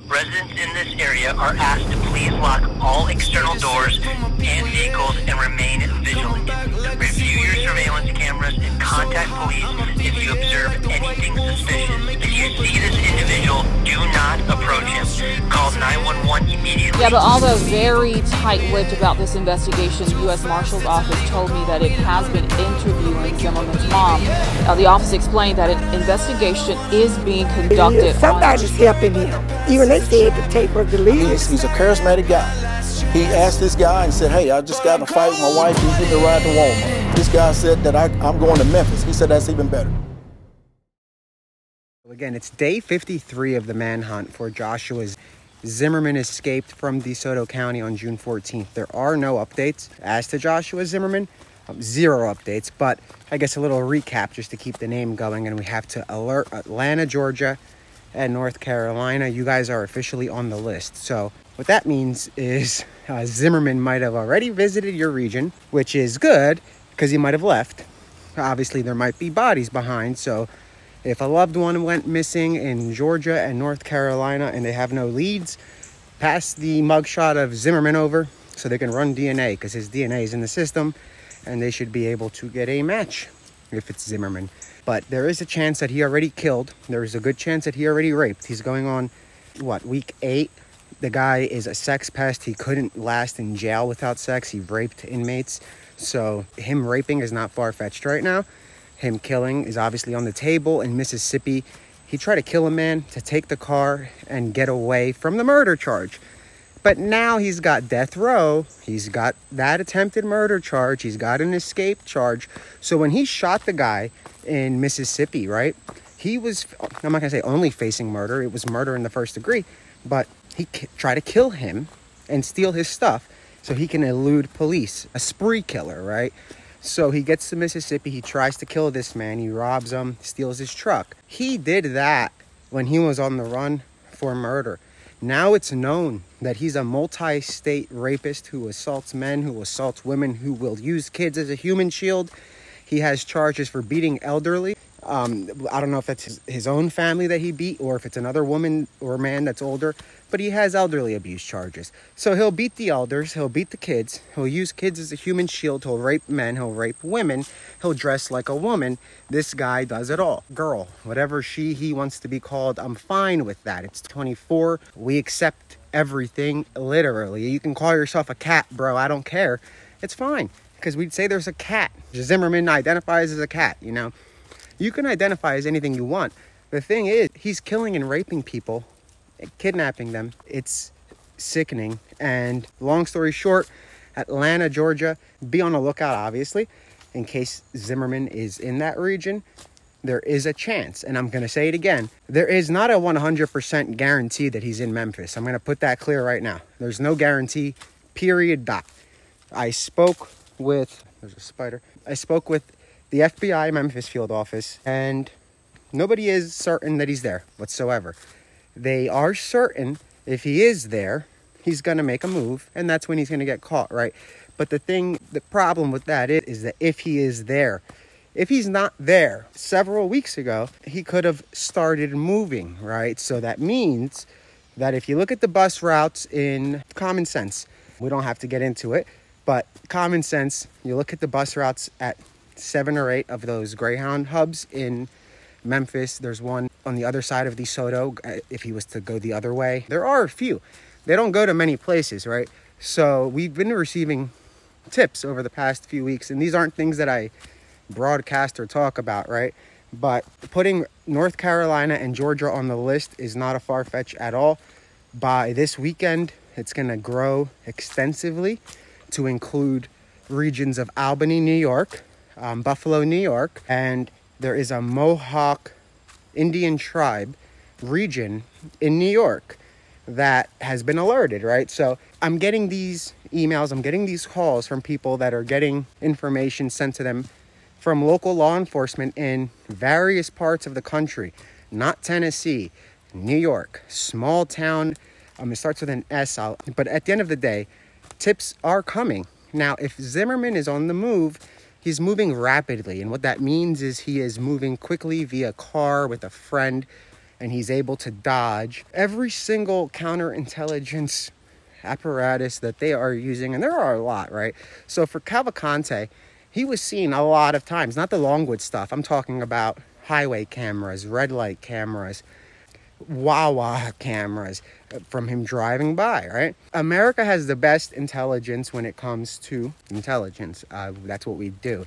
Residents in this area are asked to please lock all external doors and vehicles and remain vigilant. Review your surveillance cameras and contact police if you observe anything suspicious. If you see this individual, do not approach him. Call 911 immediately. Yeah, but although very tight-lipped about this investigation, the U.S. Marshals Office told me that it has been interviewing Zimmerman's mom. The office explained that an investigation is being conducted. Somebody's helping him. Even they said the tape was deleted. He's a charismatic guy. He asked this guy and said, hey, I just got in a fight with my wife. Can you give me a ride to Walmart? This guy said that I'm going to Memphis. He said that's even better. Again, it's day 53 of the manhunt for Joshua's. Zimmerman escaped from DeSoto County on June 14th. There are no updates as to Joshua Zimmerman. Zero updates, but I guess a little recap just to keep the name going. And we have to alert Atlanta, Georgia, and North Carolina. You guys are officially on the list. So what that means is Zimmerman might have already visited your region, which is good because he might have left. Obviously, there might be bodies behind. So if a loved one went missing in Georgia and North Carolina and they have no leads, pass the mugshot of Zimmerman over so they can run DNA, because his DNA is in the system and they should be able to get a match if it's Zimmerman. But there is a chance that he already killed. There is a good chance that he already raped. He's going on, what, week 8? The guy is a sex pest. He couldn't last in jail without sex. He raped inmates. So him raping is not far-fetched right now. Him killing is obviously on the table. In Mississippi, he tried to kill a man to take the car and get away from the murder charge. But now he's got death row. He's got that attempted murder charge. He's got an escape charge. So when he shot the guy in Mississippi, right, he was, I'm not going to say only facing murder. It was murder in the first degree. But he tried to kill him and steal his stuff so he can elude police. A spree killer, right? So he gets to Mississippi. He tries to kill this man. He robs him, steals his truck. He did that when he was on the run for murder. Now it's known that he's a multi-state rapist who assaults men, who assaults women, who will use kids as a human shield. He has charges for beating elderly. I don't know if that's his own family that he beat or if it's another woman or man that's older, but he has elderly abuse charges. So he'll beat the elders, he'll beat the kids, he'll use kids as a human shield, he'll rape men, he'll rape women, he'll dress like a woman. This guy does it all. Girl, whatever he wants to be called, I'm fine with that. It's 24. We accept everything, literally. You can call yourself a cat, bro. I don't care. It's fine, because we'd say there's a cat. Zimmerman identifies as a cat, you know. You can identify as anything you want. The thing is, he's killing and raping people, kidnapping them. It's sickening. And long story short, Atlanta, Georgia, be on the lookout, obviously, in case Zimmerman is in that region. There is a chance, and I'm going to say it again, there is not a 100% guarantee that he's in Memphis. I'm going to put that clear right now. There's no guarantee, period, dot. I spoke with, there's a spider. I spoke with the FBI Memphis field office, and nobody is certain that he's there whatsoever. They are certain if he is there, he's going to make a move, and that's when he's going to get caught, right? But the problem with that is that if he is there, if he's not there, several weeks ago, he could have started moving, right? So that means that if you look at the bus routes in common sense, we don't have to get into it, but common sense, you look at the bus routes at 7 or 8 of those Greyhound hubs in Memphis. There's one on the other side of DeSoto if he was to go the other way. There are a few. They don't go to many places, right? So we've been receiving tips over the past few weeks, and these aren't things that I broadcast or talk about, right? But putting North Carolina and Georgia on the list is not a far-fetch at all. By this weekend, it's going to grow extensively to include regions of Albany, New York, Buffalo, New York, and there is a Mohawk Indian tribe region in New York that has been alerted, right? So I'm getting these emails, I'm getting these calls from people that are getting information sent to them from local law enforcement in various parts of the country, not Tennessee, New York, small town. It starts with an S, but at the end of the day, tips are coming. Now, if Zimmerman is on the move, he's moving rapidly, and what that means is he is moving quickly via car with a friend. and he's able to dodge every single counterintelligence apparatus that they are using, and there are a lot, right? So for 𝗪𝗡𝗙𝗘𝗏, he was seen a lot of times, not the Longwood stuff. I'm talking about highway cameras, red light cameras, Wawa cameras from him driving by, right? America has the best intelligence when it comes to intelligence. That's what we do.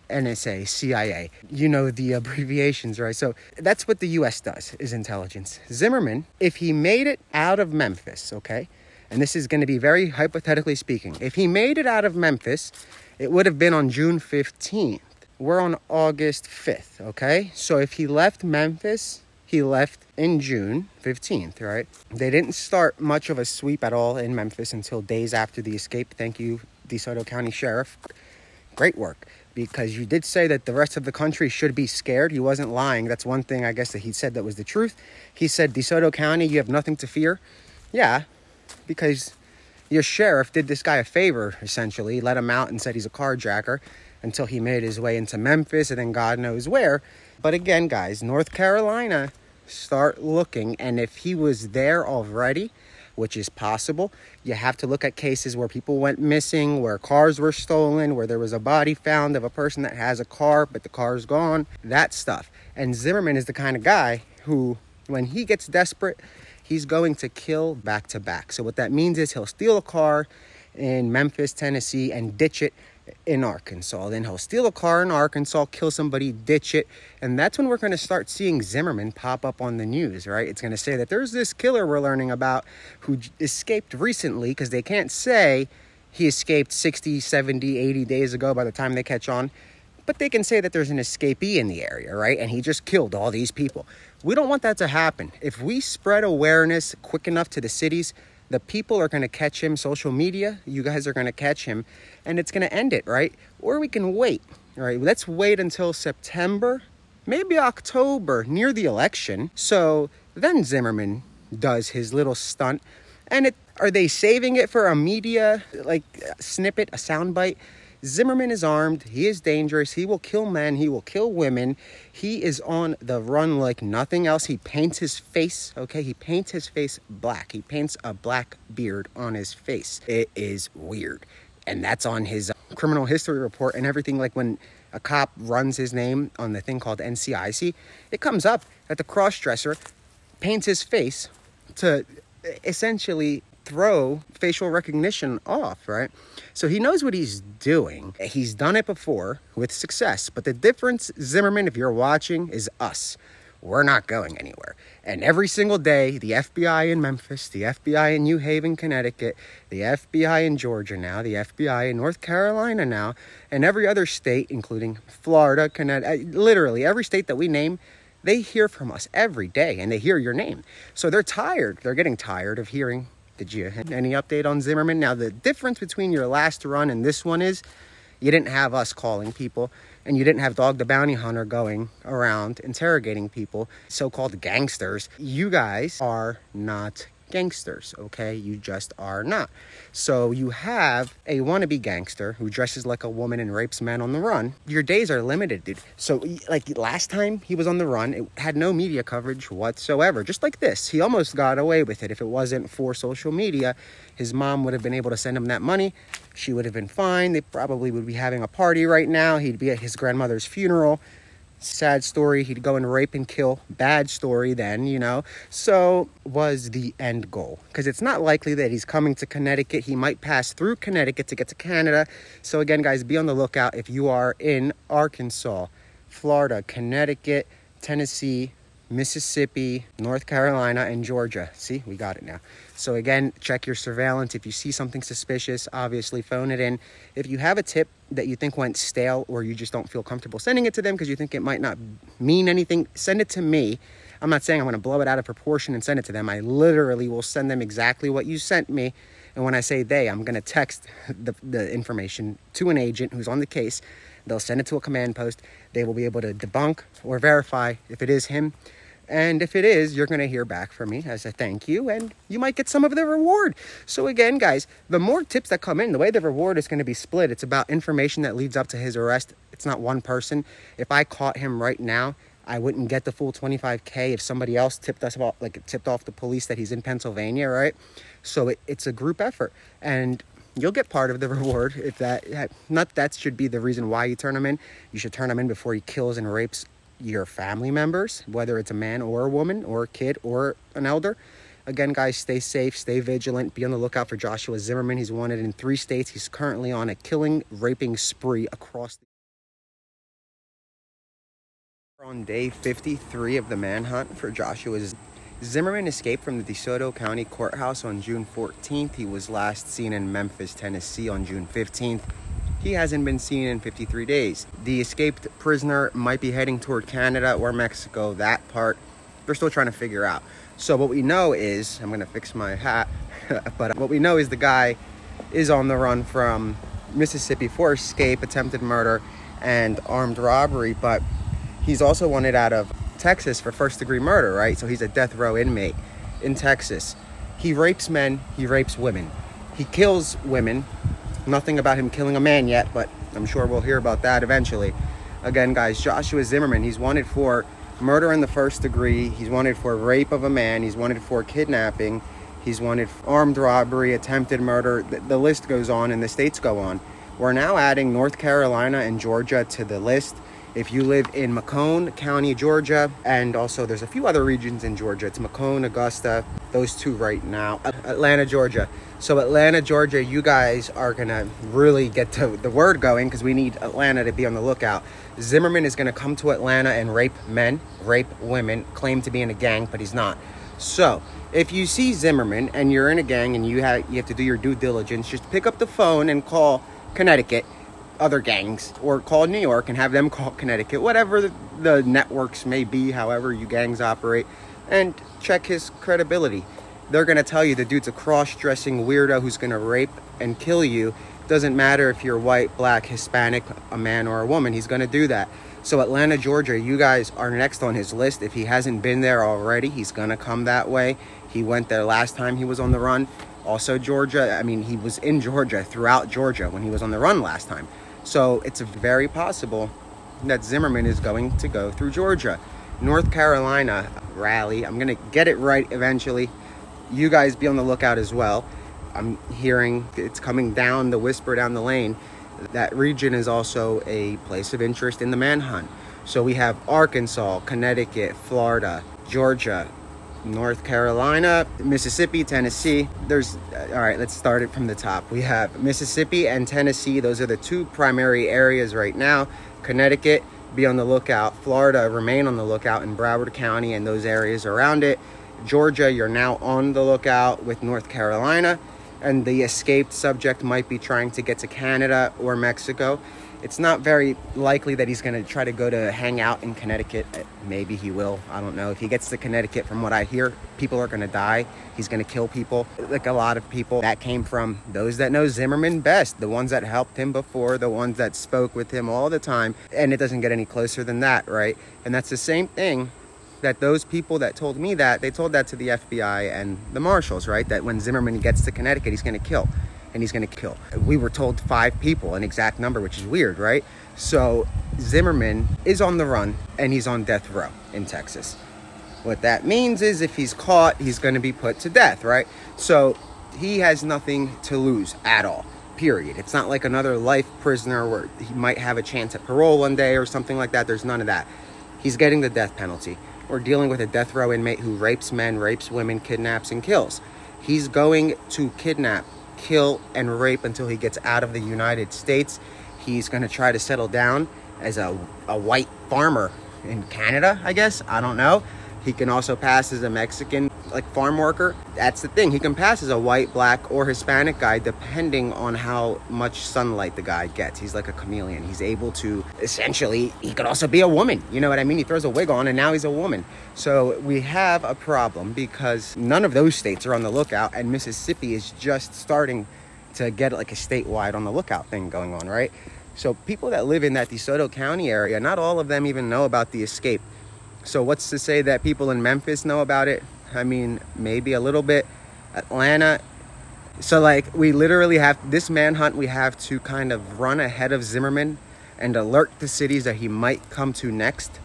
NSA, CIA, you know the abbreviations, right? So that's what the US does, is intelligence. Zimmerman, if he made it out of Memphis, okay, and this is going to be very hypothetically speaking, if he made it out of Memphis, it would have been on June 15th. We're on August 5th, okay? So if he left Memphis, he left in June 15th, right? They didn't start much of a sweep at all in Memphis until days after the escape. Thank you, DeSoto County Sheriff. Great work, because you did say that the rest of the country should be scared. He wasn't lying. That's one thing, I guess, that he said that was the truth. He said, DeSoto County, you have nothing to fear. Yeah, because your sheriff did this guy a favor, essentially. He let him out and said he's a carjacker until he made his way into Memphis and then God knows where. But again, guys, North Carolina, start looking. And if he was there already, which is possible, you have to look at cases where people went missing, where cars were stolen, where there was a body found of a person that has a car, but the car's gone, that stuff. And Zimmerman is the kind of guy who, when he gets desperate, he's going to kill back to back. So what that means is he'll steal a car in Memphis, Tennessee, and ditch it in Arkansas. Then he'll steal a car in Arkansas, kill somebody, ditch it. And that's when we're going to start seeing Zimmerman pop up on the news, right? It's going to say that there's this killer we're learning about who escaped recently, because they can't say he escaped 60, 70, 80 days ago by the time they catch on. But they can say that there's an escapee in the area, right? And he just killed all these people. We don't want that to happen. If we spread awareness quick enough to the cities, the people are going to catch him. Social media, you guys are going to catch him, and it's going to end it, right? Or we can wait, right? Let's wait until September, maybe October, near the election. So then Zimmerman does his little stunt. And are they saving it for a media like snippet, a soundbite? Zimmerman is armed. He is dangerous. He will kill men. He will kill women. He is on the run like nothing else. He paints his face, okay? He paints his face black. He paints a black beard on his face. It is weird. And that's on his criminal history report and everything. Like when a cop runs his name on the thing called NCIC, it comes up that the cross-dresser paints his face to essentially throw facial recognition off, right? So he knows what he's doing. He's done it before with success. But the difference, Zimmerman, if you're watching, is us. We're not going anywhere. And every single day, the FBI in Memphis, the FBI in New Haven, Connecticut, the FBI in Georgia now, the FBI in North Carolina now, and every other state, including Florida, Connecticut, literally every state that we name, they hear from us every day, and they hear your name. So they're tired. They're getting tired of hearing. Did you have any update on Zimmerman? Now, the difference between your last run and this one is you didn't have us calling people, and you didn't have Dog the Bounty Hunter going around interrogating people, so-called gangsters. You guys are not gangsters, okay? You just are not. So you have a wannabe gangster who dresses like a woman and rapes men on the run. Your days are limited, dude. So like last time he was on the run, it had no media coverage whatsoever. Just like this, he almost got away with it. If it wasn't for social media, his mom would have been able to send him that money. She would have been fine. They probably would be having a party right now. He'd be at his grandmother's funeral. Sad story. He'd go and rape and kill. Bad story then, you know. So was the end goal, because it's not likely that he's coming to Connecticut. He might pass through Connecticut to get to Canada. So again, guys, be on the lookout if you are in Arkansas, Florida, Connecticut, Tennessee, Mississippi, North Carolina, and Georgia. See, we got it now. So again, check your surveillance. If you see something suspicious, obviously phone it in. If you have a tip that you think went stale, or you just don't feel comfortable sending it to them because you think it might not mean anything, send it to me. I'm not saying I'm going to blow it out of proportion and send it to them. I literally will send them exactly what you sent me. And when I say they, I'm going to text the information to an agent who's on the case. They'll send it to a command post. They will be able to debunk or verify if it is him. And if it is, you're going to hear back from me as a thank you, and you might get some of the reward. So again, guys, the more tips that come in, the way the reward is going to be split, it's about information that leads up to his arrest. It's not one person. If I caught him right now, I wouldn't get the full $25K if somebody else tipped off the police that he's in Pennsylvania, right? So it's a group effort, and you'll get part of the reward if that should be the reason why you turn him in. You should turn him in before he kills and rapes your family members, whether it's a man or a woman or a kid or an elder. Again, guys, stay safe, stay vigilant, be on the lookout for Joshua Zimmerman. He's wanted in 3 states. He's currently on a killing, raping spree across the... On day 53 of the manhunt for Joshua Zimmerman escaped from the DeSoto County Courthouse on June 14th. He was last seen in Memphis, Tennessee on June 15th. He hasn't been seen in 53 days. The escaped prisoner might be heading toward Canada or Mexico. That part, they're still trying to figure out. So what we know is, I'm going to fix my hat, but what we know is the guy is on the run from Mississippi for escape, attempted murder, and armed robbery, but he's also wanted out of Texas for first-degree murder, right? So he's a death row inmate in Texas. He rapes men, he rapes women. He kills women. Nothing about him killing a man yet, but I'm sure we'll hear about that eventually. Again, guys, Joshua Zimmerman, he's wanted for murder in the first degree. He's wanted for rape of a man. He's wanted for kidnapping. He's wanted for armed robbery, attempted murder. The list goes on and the states go on. We're now adding North Carolina and Georgia to the list. If you live in Macomb County, Georgia, and also there's a few other regions in Georgia. It's Macomb, Augusta, those 2 right now. Atlanta, Georgia. So Atlanta, Georgia, you guys are going to really get the word going because we need Atlanta to be on the lookout. Zimmerman is going to come to Atlanta and rape men, rape women, claim to be in a gang, but he's not. So if you see Zimmerman and you're in a gang and you have to do your due diligence, just pick up the phone and call Connecticut, other gangs, or call New York and have them call Connecticut, whatever the networks may be, however you gangs operate, and check his credibility. They're going to tell you the dude's a cross-dressing weirdo who's going to rape and kill you. Doesn't matter if you're white, black, Hispanic, a man or a woman, he's going to do that. So Atlanta, Georgia, you guys are next on his list. If he hasn't been there already, he's going to come that way. He went there last time he was on the run. Also Georgia, I mean, he was in Georgia, throughout Georgia when he was on the run last time. So it's very possible that Zimmerman is going to go through Georgia. North Carolina, Raleigh, I'm going to get it right eventually. You guys be on the lookout as well. I'm hearing it's coming down the whisper down the lane. That region is also a place of interest in the manhunt. So we have Arkansas, Connecticut, Florida, Georgia, North Carolina, Mississippi, Tennessee. All right, let's start it from the top. We have Mississippi and Tennessee. Those are the 2 primary areas right now. Connecticut, be on the lookout. Florida, remain on the lookout in Broward County and those areas around it. Georgia, you're now on the lookout with North Carolina. And the escaped subject might be trying to get to Canada or Mexico. It's not very likely that he's going to try to go to hang out in Connecticut. Maybe he will. I don't know. If he gets to Connecticut, from what I hear, people are going to die. He's going to kill people, like a lot of people. That came from those that know Zimmerman best, the ones that helped him before, the ones that spoke with him all the time. And it doesn't get any closer than that, right? And that's the same thing that those people that told me that, they told that to the FBI and the Marshals, right? That when Zimmerman gets to Connecticut, he's going to kill. And he's going to kill. We were told 5 people, an exact number, which is weird, right? So Zimmerman is on the run and he's on death row in Texas. What that means is if he's caught, he's going to be put to death, right? So he has nothing to lose at all, period. It's not like another life prisoner where he might have a chance at parole one day or something like that. There's none of that. He's getting the death penalty. We're dealing with a death row inmate who rapes men, rapes women, kidnaps, and kills. He's going to kidnap, kill, and rape until he gets out of the United States. He's going to try to settle down as a white farmer in Canada, I guess. I don't know. He can also pass as a Mexican, like, farm worker. That's the thing. He can pass as a white, black, or Hispanic guy depending on how much sunlight the guy gets. He's like a chameleon. He's able to, essentially, he could also be a woman. You know what I mean? He throws a wig on and now he's a woman. So we have a problem because none of those states are on the lookout, and Mississippi is just starting to get like a statewide on the lookout thing going on, right? So people that live in that DeSoto County area, not all of them even know about the escape. So what's to say that people in Memphis know about it? I mean, maybe a little bit. Atlanta. So, like, we literally have this manhunt. We have to kind of run ahead of Zimmerman and alert the cities that he might come to next.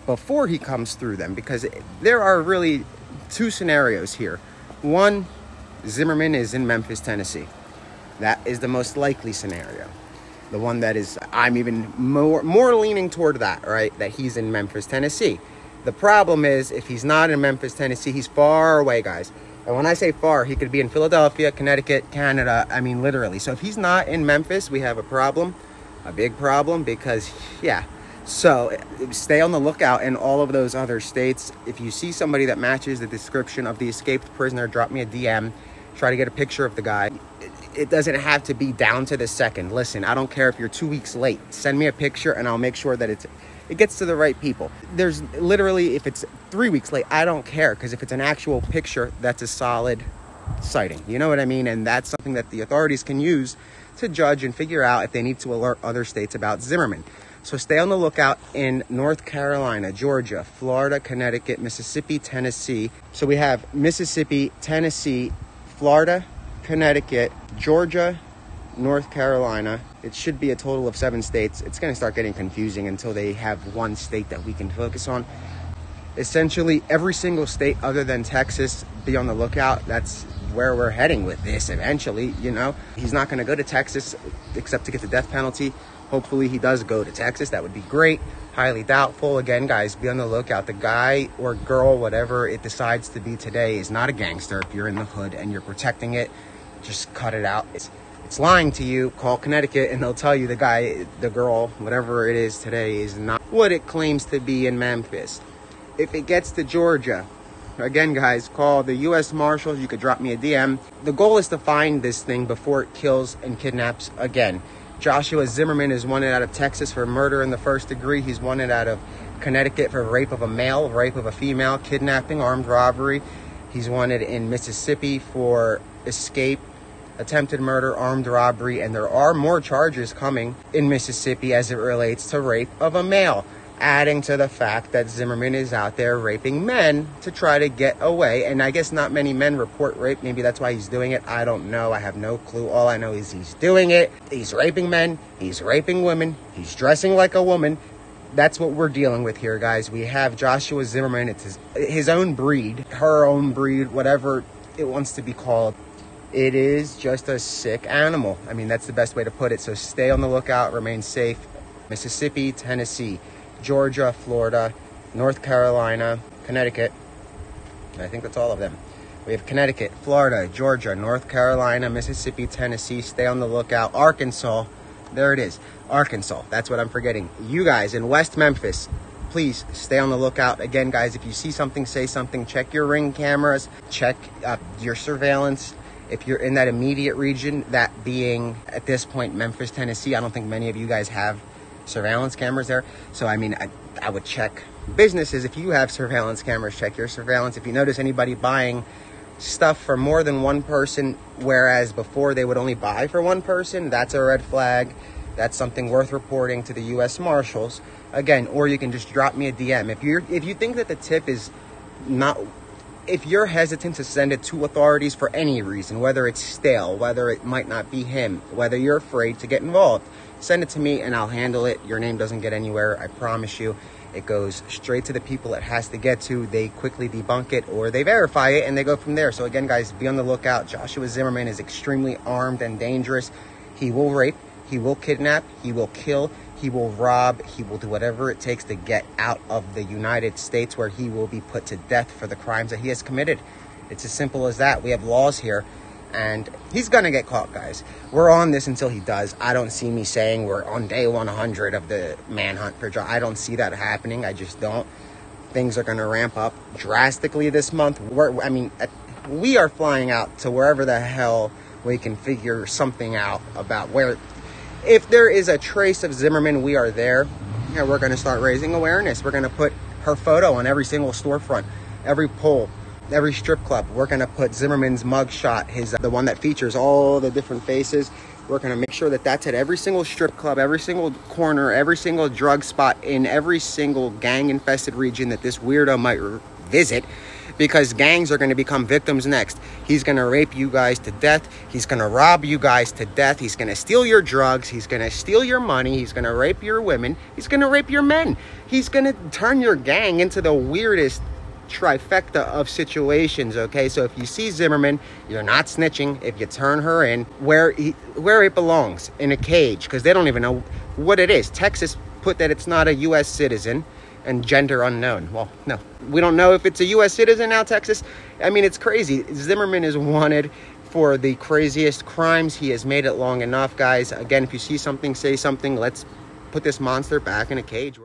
before he comes through them, because there are really two scenarios here. One, Zimmerman is in Memphis, Tennessee. That is the most likely scenario. The one that is, I'm even more leaning toward that, right? That he's in Memphis, Tennessee. The problem is, if he's not in Memphis, Tennessee, he's far away, guys. And when I say far, he could be in Philadelphia, Connecticut, Canada. I mean, literally. So if he's not in Memphis, we have a problem, a big problem, because, yeah. So stay on the lookout in all of those other states. If you see somebody that matches the description of the escaped prisoner, drop me a DM. Try to get a picture of the guy. It doesn't have to be down to the second. Listen, I don't care if you're 2 weeks late. Send me a picture and I'll make sure that it gets to the right people. There's literally, if it's 3 weeks late, I don't care, because if it's an actual picture, that's a solid sighting. You know what I mean? And that's something that the authorities can use to judge and figure out if they need to alert other states about Zimmerman. So stay on the lookout in North Carolina, Georgia, Florida, Connecticut, Mississippi, Tennessee. So we have Mississippi, Tennessee, Florida, Connecticut, Georgia, North Carolina. It should be a total of 7 states. It's going to start getting confusing until they have one state that we can focus on. Essentially, every single state other than Texas, be on the lookout. That's where we're heading with this eventually, you know. He's not going to go to Texas except to get the death penalty. Hopefully he does go to Texas. That would be great. Highly doubtful. Again, guys, be on the lookout. The guy or girl, whatever it decides to be today, is not a gangster. If you're in the hood and you're protecting it, just cut it out. It's lying to you. Call Connecticut and they'll tell you the guy, the girl, whatever it is today is not what it claims to be in Memphis. If it gets to Georgia, again, guys, call the U.S. Marshals. You could drop me a DM. The goal is to find this thing before it kills and kidnaps again. Joshua Zimmerman is wanted out of Texas for murder in the 1st degree. He's wanted out of Connecticut for rape of a male, rape of a female, kidnapping, armed robbery. He's wanted in Mississippi for escape, attempted murder, armed robbery, and there are more charges coming in Mississippi as it relates to rape of a male, adding to the fact that Zimmerman is out there raping men to try to get away. And I guess not many men report rape. Maybe that's why he's doing it. I don't know. I have no clue. All I know is he's doing it. He's raping men. He's raping women. He's dressing like a woman. That's what we're dealing with here, guys. We have Joshua Zimmerman. It's his own breed, her own breed, whatever it wants to be called. It is just a sick animal. I mean, that's the best way to put it. So stay on the lookout. Remain safe. Mississippi, Tennessee, Georgia, Florida, North Carolina, Connecticut. I think that's all of them. We have Connecticut, Florida, Georgia, North Carolina, Mississippi, Tennessee. Stay on the lookout. Arkansas. There it is. Arkansas. That's what I'm forgetting. You guys in West Memphis, please stay on the lookout. Again, guys, if you see something, say something. Check your Ring cameras. Check your surveillance. If you're in that immediate region, that being at this point Memphis, Tennessee, I don't think many of you guys have surveillance cameras there. So I mean, I would check businesses. If you have surveillance cameras, check your surveillance. If you notice anybody buying stuff for more than one person, whereas before they would only buy for one person, that's a red flag. That's something worth reporting to the U.S. Marshals. Again, or you can just drop me a DM. If you think that the tip is not, if you're hesitant to send it to authorities for any reason, whether it's stale, whether it might not be him, whether you're afraid to get involved, send it to me and I'll handle it. Your name doesn't get anywhere, I promise you. It goes straight to the people it has to get to. They quickly debunk it or they verify it and they go from there. So again, guys, be on the lookout. Joshua Zimmerman is extremely armed and dangerous. He will rape, he will kidnap, he will kill, he will rob, he will do whatever it takes to get out of the United States, where he will be put to death for the crimes that he has committed. It's as simple as that. We have laws here. And he's going to get caught, guys. We're on this until he does. I don't see me saying we're on day 100 of the manhunt for Josh. I don't see that happening. I just don't. Things are going to ramp up drastically this month. We are flying out to wherever the hell we can figure something out about where. If there is a trace of Zimmerman, we are there. And we're going to start raising awareness. We're going to put her photo on every single storefront, every pole, every strip club. We're going to put Zimmerman's mugshot, the one that features all the different faces. We're going to make sure that that's at every single strip club, every single corner, every single drug spot in every single gang-infested region that this weirdo might visit. because gangs are going to become victims next. He's going to rape you guys to death. He's going to rob you guys to death. He's going to steal your drugs. He's going to steal your money. He's going to rape your women. He's going to rape your men. He's going to turn your gang into the weirdest trifecta of situations, okay? So if you see Zimmerman, you're not snitching. If you turn her in, where it belongs, in a cage, because they don't even know what it is. Texas put that it's not a U.S. citizen and gender unknown. Well, no, we don't know if it's a U.S. citizen now, Texas. I mean, it's crazy. Zimmerman is wanted for the craziest crimes. He has made it long enough, guys. Again, if you see something, say something. Let's put this monster back in a cage.